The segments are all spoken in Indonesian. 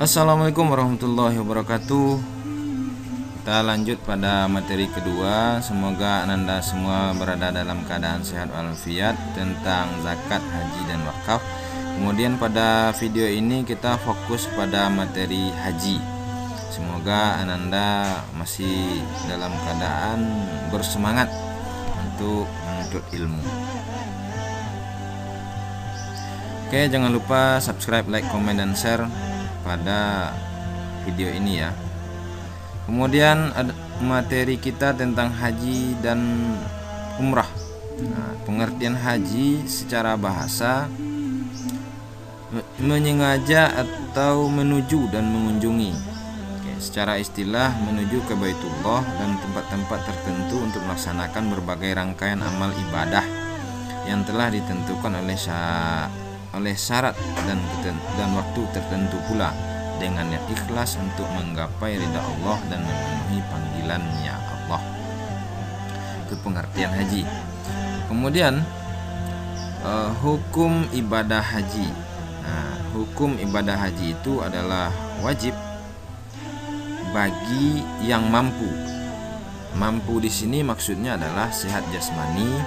Assalamualaikum warahmatullahi wabarakatuh. Kita lanjut pada materi kedua. Semoga Ananda semua berada dalam keadaan sehat walafiat tentang zakat, haji, dan wakaf. Kemudian pada video ini kita fokus pada materi haji. Semoga Ananda masih dalam keadaan bersemangat untuk menuntut ilmu. Oke, jangan lupa subscribe, like, komen, dan share pada video ini ya. Kemudian ada materi kita tentang haji dan umrah. Pengertian haji secara bahasa menyengaja atau menuju dan mengunjungi. Secara istilah menuju ke Baitullah dan tempat-tempat tertentu untuk melaksanakan berbagai rangkaian amal ibadah yang telah ditentukan oleh syarat dan waktu tertentu pula, dengan niat ikhlas untuk menggapai ridha Allah dan memenuhi panggilannya Allah. Itu pengertian haji. Kemudian hukum ibadah haji. Hukum ibadah haji itu adalah wajib bagi yang mampu. Mampu di sini maksudnya adalah sehat jasmani,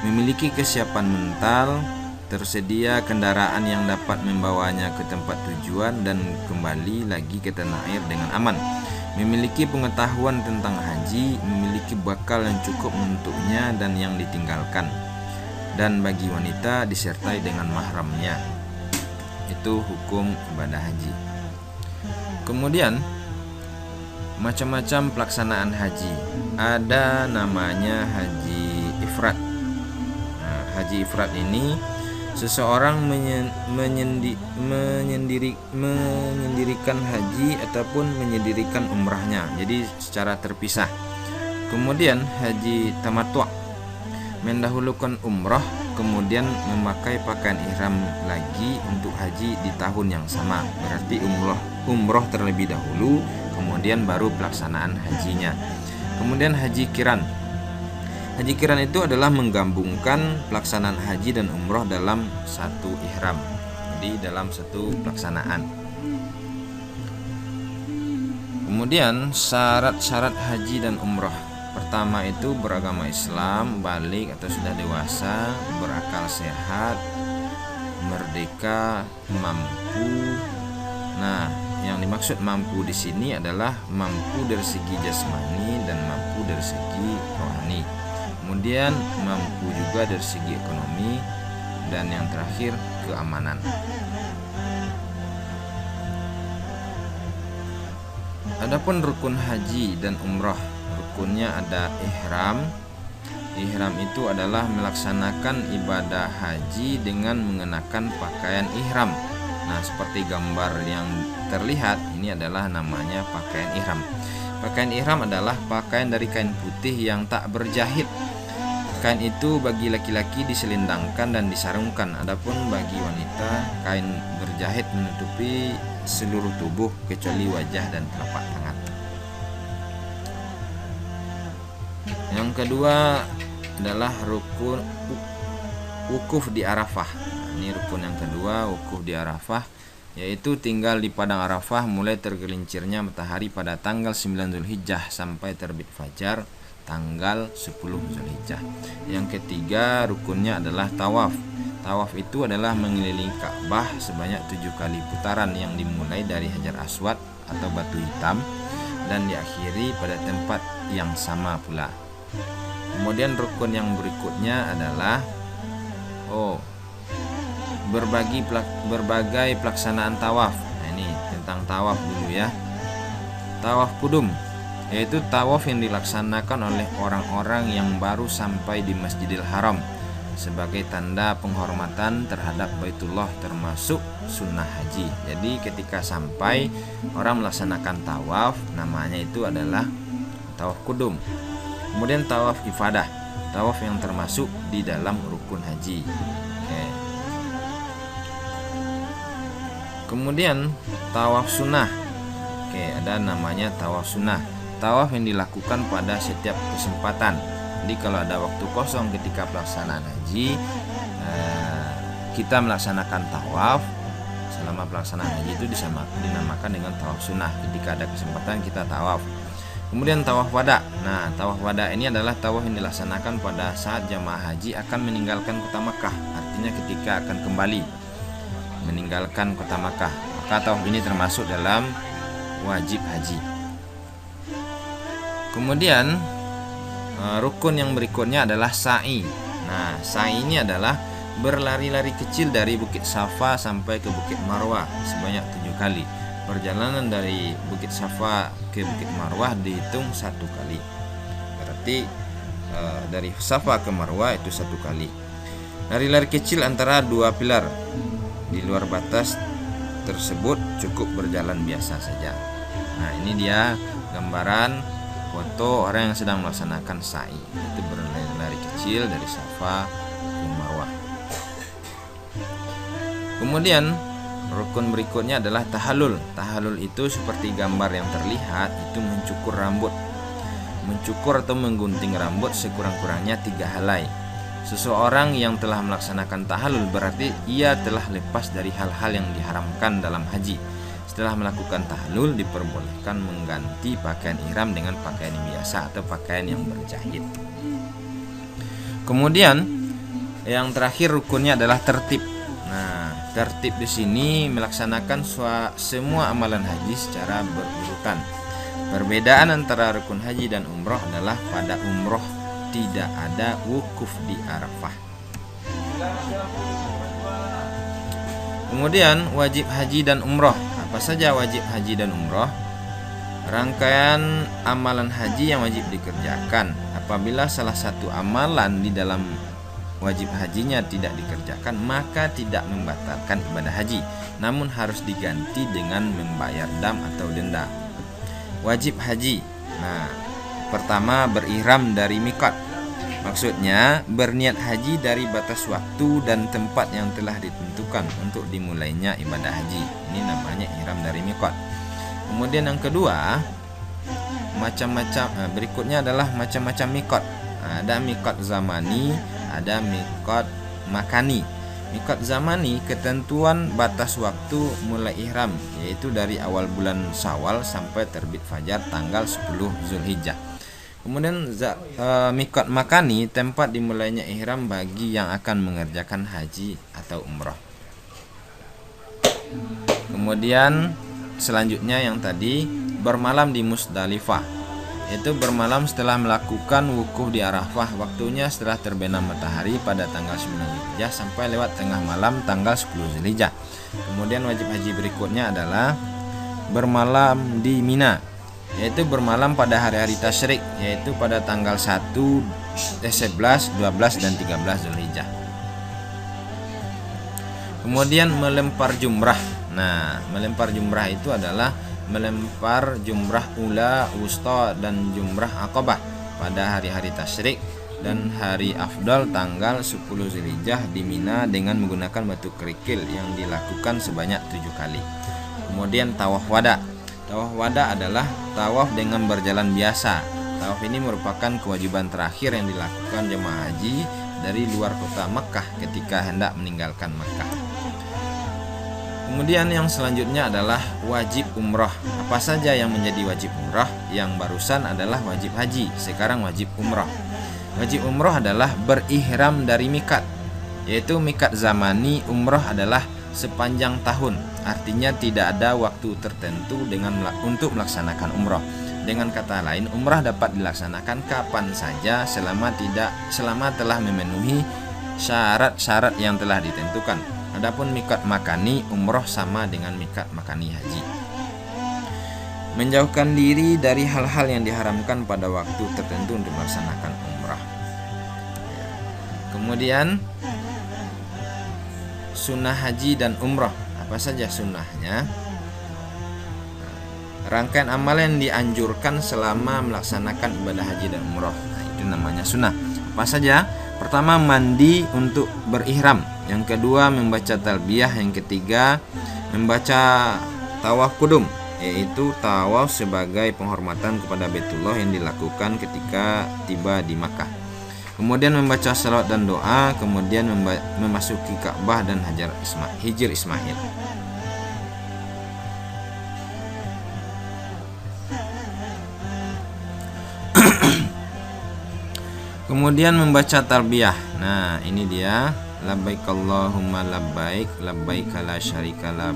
memiliki kesiapan mental, tersedia kendaraan yang dapat membawanya ke tempat tujuan dan kembali lagi ke tanah air dengan aman, memiliki pengetahuan tentang haji, memiliki bekal yang cukup untuknya dan yang ditinggalkan, dan bagi wanita disertai dengan mahramnya. Itu hukum ibadah haji. Kemudian macam-macam pelaksanaan haji. Ada namanya haji ifrad. Haji ifrad ini seseorang menyendirikan haji ataupun menyendirikan umrahnya, jadi secara terpisah. Kemudian haji tamattu', mendahulukan umrah kemudian memakai pakaian ihram lagi untuk haji di tahun yang sama. Berarti umrah terlebih dahulu, kemudian baru pelaksanaan hajinya. Kemudian haji qiran. Haji qiran itu adalah menggabungkan pelaksanaan haji dan umroh dalam satu ihram, jadi dalam satu pelaksanaan. Kemudian syarat-syarat haji dan umroh. Pertama itu beragama Islam, balik atau sudah dewasa, berakal sehat, merdeka, mampu. Nah, yang dimaksud mampu di sini adalah mampu dari segi jasmani dan mampu dari segi rohani. Kemudian mampu juga dari segi ekonomi, dan yang terakhir keamanan. Adapun rukun haji dan umrah, rukunnya ada ihram. Ihram itu adalah melaksanakan ibadah haji dengan mengenakan pakaian ihram. Nah, seperti gambar yang terlihat ini adalah namanya pakaian ihram. Pakaian ihram adalah pakaian dari kain putih yang tak berjahit. Kain itu bagi laki-laki diselendangkan dan disarungkan, adapun bagi wanita kain berjahit menutupi seluruh tubuh kecuali wajah dan telapak tangan. Yang kedua adalah rukun wukuf di Arafah. Ini rukun yang kedua, wukuf di Arafah, yaitu tinggal di padang Arafah mulai tergelincirnya matahari pada tanggal 9 Zulhijjah sampai terbit fajar tanggal 10 Zulhijjah. Yang ketiga rukunnya adalah tawaf. Tawaf itu adalah mengelilingi Ka'bah sebanyak 7 kali putaran yang dimulai dari Hajar Aswad atau batu hitam dan diakhiri pada tempat yang sama pula. Kemudian rukun yang berikutnya adalah berbagai pelaksanaan tawaf. Nah, ini tentang tawaf dulu ya. Tawaf kudum, yaitu tawaf yang dilaksanakan oleh orang-orang yang baru sampai di Masjidil Haram sebagai tanda penghormatan terhadap Baitullah, termasuk sunnah haji. Jadi ketika sampai orang melaksanakan tawaf, namanya itu adalah tawaf kudum. Kemudian tawaf ifadah, tawaf yang termasuk di dalam rukun haji. Kemudian tawaf sunnah. Ada namanya tawaf sunnah. Tawaf yang dilakukan pada setiap kesempatan. Jadi kalau ada waktu kosong ketika pelaksanaan haji, kita melaksanakan tawaf. selama pelaksanaan haji itu dinamakan dengan tawaf sunnah. Ketika ada kesempatan kita tawaf. Kemudian tawaf wada. Nah, tawaf wada ini adalah tawaf yang dilaksanakan pada saat jamaah haji akan meninggalkan kota Makkah. Artinya ketika akan kembali meninggalkan kota Makkah. Maka tawaf ini termasuk dalam wajib haji. Kemudian rukun yang berikutnya adalah sa'i. Nah, sa'i ini adalah berlari-lari kecil dari Bukit Safa sampai ke Bukit Marwah sebanyak 7 kali. Perjalanan dari Bukit Safa ke Bukit Marwah dihitung 1 kali. Berarti dari Safa ke Marwah itu 1 kali. Lari-lari kecil antara 2 pilar. Di luar batas tersebut cukup berjalan biasa saja. Nah, ini dia gambaran foto orang yang sedang melaksanakan sa'i. Itu berlari-lari kecil dari Safa ke Marwah. Kemudian rukun berikutnya adalah tahallul. Tahallul itu seperti gambar yang terlihat, itu mencukur rambut. Mencukur atau menggunting rambut sekurang-kurangnya 3 helai. Seseorang yang telah melaksanakan tahallul berarti ia telah lepas dari hal-hal yang diharamkan dalam haji. Setelah melakukan tahallul diperbolehkan mengganti pakaian ihram dengan pakaian yang biasa atau pakaian yang berjahit. Kemudian yang terakhir rukunnya adalah tertib. Nah, tertib di sini melaksanakan semua amalan haji secara berurutan. Perbedaan antara rukun haji dan umroh adalah pada umroh tidak ada wukuf di Arafah. Kemudian wajib haji dan umroh. Apa saja wajib haji dan umroh? Rangkaian amalan haji yang wajib dikerjakan. Apabila salah satu amalan di dalam wajib hajinya tidak dikerjakan, maka tidak membatalkan ibadah haji, namun harus diganti dengan membayar dam atau denda. Wajib haji. Nah, pertama berihram dari miqat. Maksudnya berniat haji dari batas waktu dan tempat yang telah ditentukan untuk dimulainya ibadah haji. Ini namanya ihram dari miqat. Kemudian yang kedua, berikutnya adalah macam-macam miqat. Ada miqat zamani, ada miqat makani. Miqat zamani ketentuan batas waktu mulai ihram, yaitu dari awal bulan Syawal sampai terbit fajar tanggal 10 Zulhijjah. Kemudian miqat makani tempat dimulainya ihram bagi yang akan mengerjakan haji atau umrah. Kemudian selanjutnya yang tadi bermalam di Musdalifah, yaitu bermalam setelah melakukan wukuf di Arafah. Waktunya setelah terbenam matahari pada tanggal 9 Zulhijjah sampai lewat tengah malam tanggal 10 Zulhijjah. Kemudian wajib haji berikutnya adalah bermalam di Mina, yaitu bermalam pada hari-hari tasyrik, yaitu pada tanggal 1, 11, 12 dan 13 Zulhijjah. Kemudian melempar jumrah. Nah, melempar jumrah itu adalah melempar jumrah ula, wusta dan jumrah aqabah pada hari-hari tasyrik dan hari afdal tanggal 10 Zulhijjah di Mina dengan menggunakan batu kerikil yang dilakukan sebanyak 7 kali. Kemudian tawaf wada. Tawaf wada adalah tawaf dengan berjalan biasa. Tawaf ini merupakan kewajiban terakhir yang dilakukan jemaah haji dari luar kota Makkah ketika hendak meninggalkan Makkah. Kemudian yang selanjutnya adalah wajib umrah. Apa saja yang menjadi wajib umrah? Yang barusan adalah wajib haji, sekarang wajib umrah. Wajib umrah adalah berihram dari miqat, yaitu miqat zamani. Umrah adalah sepanjang tahun, artinya tidak ada waktu tertentu untuk melaksanakan umrah. Dengan kata lain, umrah dapat dilaksanakan kapan saja selama telah memenuhi syarat-syarat yang telah ditentukan. Adapun miqat makani, umrah sama dengan miqat makani haji. Menjauhkan diri dari hal-hal yang diharamkan pada waktu tertentu untuk melaksanakan umrah. Kemudian sunnah haji dan umrah. Apa saja sunnahnya? Rangkaian amalan yang dianjurkan selama melaksanakan ibadah haji dan umrah. Nah, itu namanya sunnah. Apa saja? Pertama, mandi untuk berihram. Yang kedua, membaca talbiyah. Yang ketiga, membaca tawaf kudum, yaitu tawaf sebagai penghormatan kepada Baitullah yang dilakukan ketika tiba di Makkah. Kemudian membaca salawat dan doa. Kemudian memasuki Ka'bah dan Hijr Ismail. Kemudian membaca talbiyah. Nah, ini dia. Labbaik Allahumma labbaik, labbaik la syarika lak,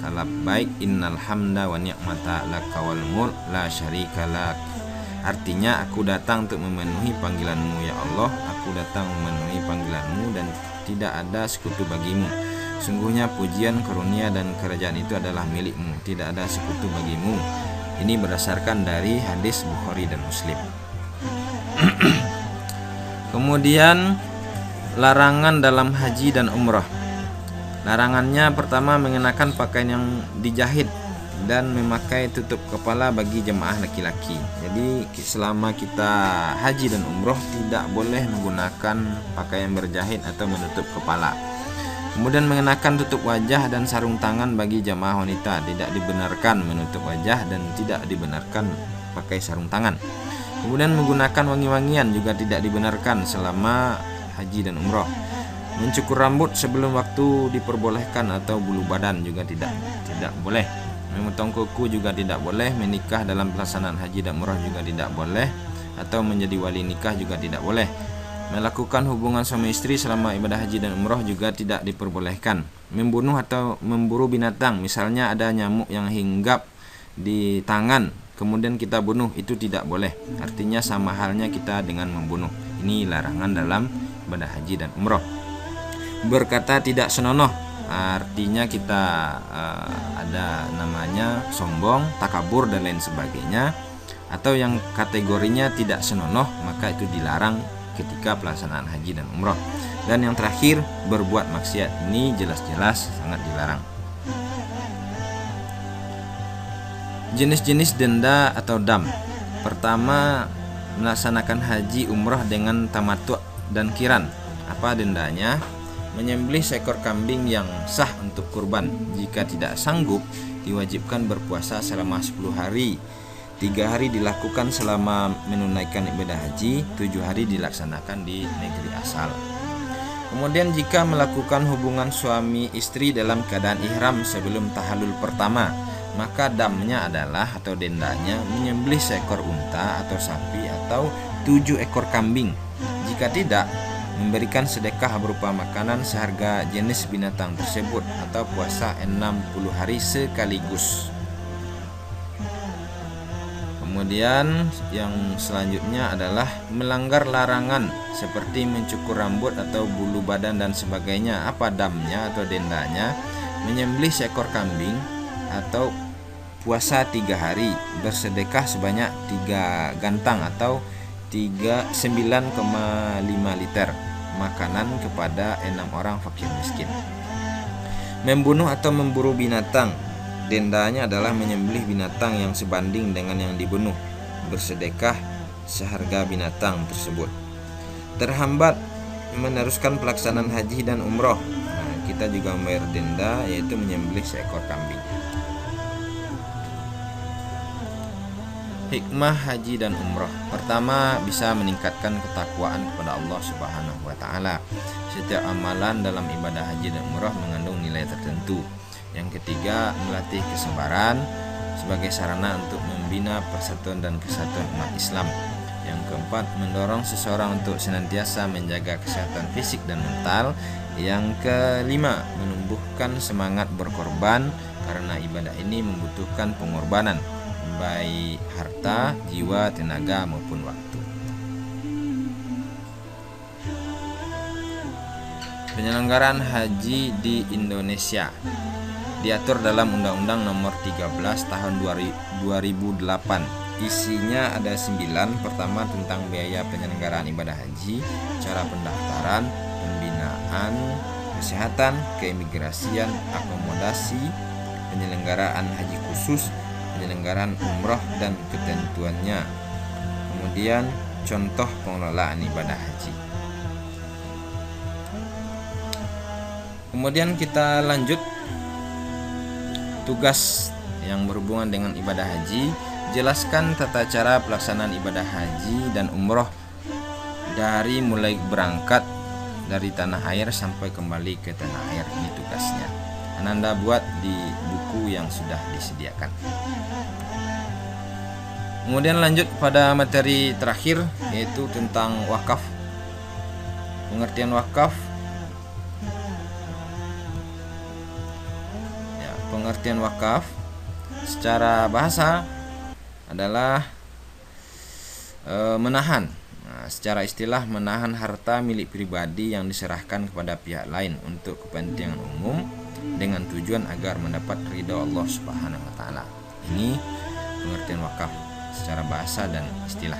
labbaik innal hamda wa ni'mata laka wal mulk la syarika lak. Artinya, aku datang untuk memenuhi panggilanmu ya Allah, aku datang memenuhi panggilanmu dan tidak ada sekutu bagimu. Sungguhnya pujian, karunia dan kerajaan itu adalah milikmu, tidak ada sekutu bagimu. Ini berdasarkan dari hadis Bukhari dan Muslim. Kemudian larangan dalam haji dan umrah. Larangannya pertama, mengenakan pakaian yang dijahit dan memakai tutup kepala bagi jemaah laki-laki. Jadi selama kita haji dan umrah tidak boleh menggunakan pakaian berjahit atau menutup kepala. Kemudian mengenakan tutup wajah dan sarung tangan bagi jemaah wanita. Tidak dibenarkan menutup wajah dan tidak dibenarkan pakai sarung tangan. Kemudian menggunakan wangi-wangian juga tidak dibenarkan selama haji dan umrah. Mencukur rambut sebelum waktu diperbolehkan atau bulu badan juga tidak boleh. Memotong kuku juga tidak boleh. Menikah dalam pelaksanaan haji dan umrah juga tidak boleh. Atau menjadi wali nikah juga tidak boleh. Melakukan hubungan suami istri selama ibadah haji dan umrah juga tidak diperbolehkan. Membunuh atau memburu binatang, misalnya ada nyamuk yang hinggap di tangan, kemudian kita bunuh, itu tidak boleh. Artinya sama halnya kita dengan membunuh. Ini larangan dalam ibadah haji dan umrah. Berkata tidak senonoh, artinya kita ada namanya sombong, takabur dan lain sebagainya. Atau yang kategorinya tidak senonoh, maka itu dilarang ketika pelaksanaan haji dan umrah. Dan yang terakhir, berbuat maksiat. Ini jelas-jelas sangat dilarang. Jenis-jenis denda atau dam. Pertama, melaksanakan haji umrah dengan tamattu' dan qiran. Apa dendanya? Menyembelih seekor kambing yang sah untuk kurban. Jika tidak sanggup, diwajibkan berpuasa selama 10 hari. 3 hari dilakukan selama menunaikan ibadah haji, 7 hari dilaksanakan di negeri asal. Kemudian jika melakukan hubungan suami istri dalam keadaan ihram sebelum tahallul pertama, maka damnya adalah atau dendanya menyembelih seekor unta atau sapi atau 7 ekor kambing. Jika tidak, memberikan sedekah berupa makanan seharga jenis binatang tersebut atau puasa 60 hari sekaligus. Kemudian yang selanjutnya adalah melanggar larangan seperti mencukur rambut atau bulu badan dan sebagainya. Apa damnya atau dendanya? Menyembelih seekor kambing atau puasa 3 hari, bersedekah sebanyak 3 gantang atau 9,5 liter makanan kepada 6 orang fakir miskin. Membunuh atau memburu binatang. Dendanya adalah menyembelih binatang yang sebanding dengan yang dibunuh, bersedekah seharga binatang tersebut. Terhambat meneruskan pelaksanaan haji dan umroh, kita juga membayar denda, yaitu menyembelih seekor kambing. Hikmah haji dan umroh. Pertama, bisa meningkatkan ketakwaan kepada Allah Subhanahu wa taala. Setiap amalan dalam ibadah haji dan umroh mengandung nilai tertentu. Yang ketiga, melatih kesabaran sebagai sarana untuk membina persatuan dan kesatuan umat Islam. Yang keempat, mendorong seseorang untuk senantiasa menjaga kesehatan fisik dan mental. Yang kelima, menumbuhkan semangat berkorban karena ibadah ini membutuhkan pengorbanan, baik harta, jiwa, tenaga maupun waktu. Penyelenggaraan haji di Indonesia diatur dalam Undang-Undang Nomor 13 Tahun 2008. Isinya ada 9. Pertama, tentang biaya penyelenggaraan ibadah haji, cara pendaftaran, pembinaan, kesehatan, keimigrasian, akomodasi, penyelenggaraan haji khusus, penyelenggaraan umroh dan ketentuannya. Kemudian contoh pengelolaan ibadah haji. Kemudian kita lanjut tugas yang berhubungan dengan ibadah haji. Jelaskan tata cara pelaksanaan ibadah haji dan umroh dari mulai berangkat dari tanah air sampai kembali ke tanah air. Ini tugasnya. Ananda buat di buku yang sudah disediakan. Kemudian lanjut pada materi terakhir, yaitu tentang wakaf. Pengertian wakaf. Ya, pengertian wakaf secara bahasa adalah menahan. Nah, secara istilah menahan harta milik pribadi yang diserahkan kepada pihak lain untuk kepentingan umum dengan tujuan agar mendapat ridha Allah Subhanahu wa taala. Ini pengertian wakaf secara bahasa dan istilah.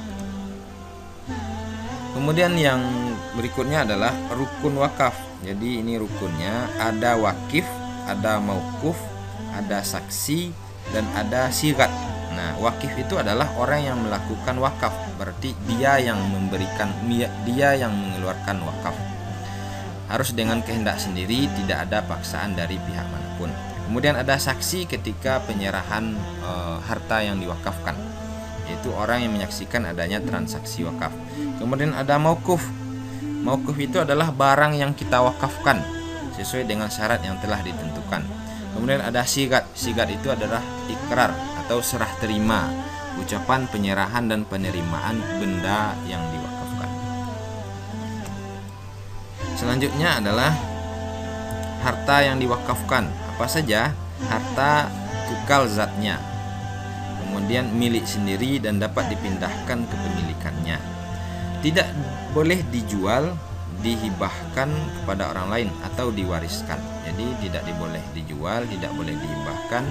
Kemudian yang berikutnya adalah rukun wakaf. Jadi ini rukunnya ada wakif, ada maukuf, ada saksi, dan ada sigat. Nah, wakif itu adalah orang yang melakukan wakaf, berarti dia yang memberikan, dia yang mengeluarkan wakaf. Harus dengan kehendak sendiri, tidak ada paksaan dari pihak manapun. Kemudian ada saksi ketika penyerahan harta yang diwakafkan, yaitu orang yang menyaksikan adanya transaksi wakaf. Kemudian ada maukuf. Maukuf itu adalah barang yang kita wakafkan sesuai dengan syarat yang telah ditentukan. Kemudian ada sigat. Sigat itu adalah ikrar atau serah terima, ucapan penyerahan dan penerimaan benda yang diwakafkan. Selanjutnya adalah harta yang diwakafkan. Apa saja? Harta kekal zatnya, kemudian milik sendiri dan dapat dipindahkan ke pemilikannya. Tidak boleh dijual, dihibahkan kepada orang lain atau diwariskan. Jadi tidak boleh dijual, tidak boleh dihibahkan,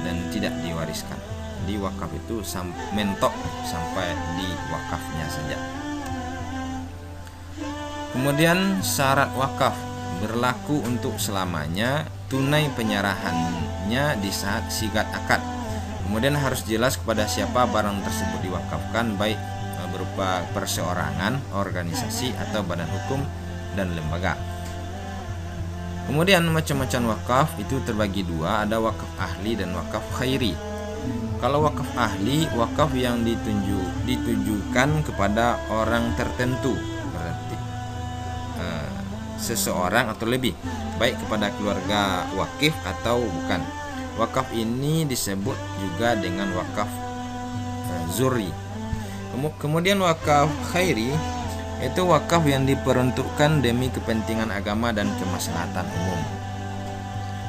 dan tidak diwariskan. Di wakaf itu mentok sampai di wakafnya saja. Kemudian syarat wakaf berlaku untuk selamanya, tunai penyerahannya di saat sigat akad. Kemudian harus jelas kepada siapa barang tersebut diwakafkan, baik berupa perseorangan, organisasi, atau badan hukum dan lembaga. Kemudian macam-macam wakaf itu terbagi dua, ada wakaf ahli dan wakaf khairi. Kalau wakaf ahli, wakaf yang ditujukan kepada orang tertentu, berarti seseorang atau lebih, baik kepada keluarga wakif atau bukan. Wakaf ini disebut juga dengan wakaf zuri. Kemudian wakaf khairi itu wakaf yang diperuntukkan demi kepentingan agama dan kemaslahatan umum,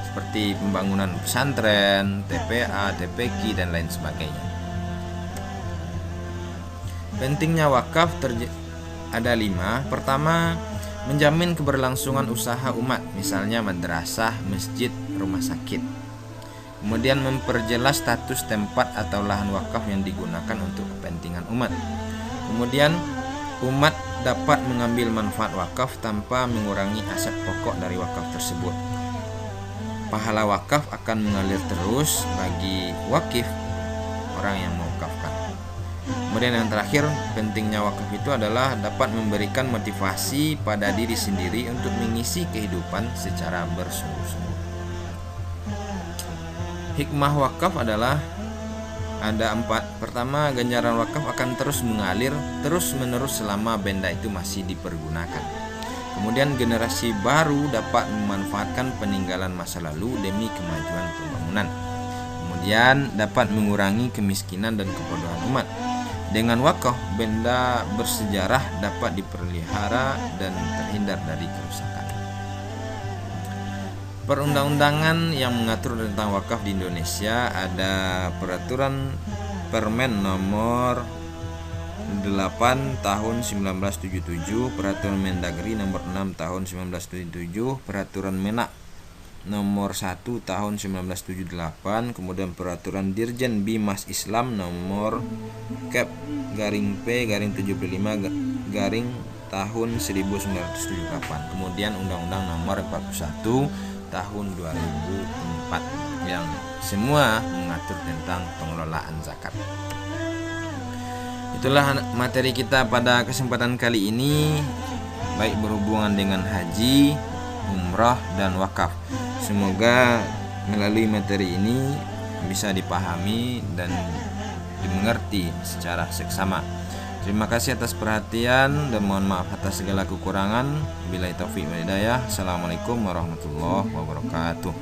seperti pembangunan pesantren, TPA, TPQ, dan lain sebagainya. Pentingnya wakaf ada 5. Pertama, menjamin keberlangsungan usaha umat, misalnya madrasah, masjid, rumah sakit. Kemudian memperjelas status tempat atau lahan wakaf yang digunakan untuk kepentingan umat. Kemudian umat dapat mengambil manfaat wakaf tanpa mengurangi aset pokok dari wakaf tersebut. Pahala wakaf akan mengalir terus bagi wakif, orang yang mewakafkan. Kemudian yang terakhir, pentingnya wakaf itu adalah dapat memberikan motivasi pada diri sendiri untuk mengisi kehidupan secara bersungguh-sungguh. Hikmah wakaf adalah ada 4. Pertama, ganjaran wakaf akan terus mengalir terus-menerus selama benda itu masih dipergunakan. Kemudian generasi baru dapat memanfaatkan peninggalan masa lalu demi kemajuan pembangunan. Kemudian dapat mengurangi kemiskinan dan kebodohan umat. Dengan wakaf, benda bersejarah dapat dipelihara dan terhindar dari kerusakan. Perundang-undangan yang mengatur tentang wakaf di Indonesia ada Peraturan Permen nomor 8 tahun 1977, Peraturan Mendagri nomor 6 tahun 1977, Peraturan Menak nomor 1 tahun 1978, kemudian Peraturan Dirjen Bimas Islam nomor Kep garing P garing 75 garing tahun 1978, kemudian Undang-Undang nomor 41 tahun 2004 yang semua mengatur tentang pengelolaan zakat. Itulah materi kita pada kesempatan kali ini, baik berhubungan dengan haji, umrah, dan wakaf. Semoga melalui materi ini bisa dipahami dan dimengerti secara seksama. Terima kasih atas perhatian dan mohon maaf atas segala kekurangan. Billahi taufiq wal hidayah. Assalamualaikum warahmatullahi wabarakatuh.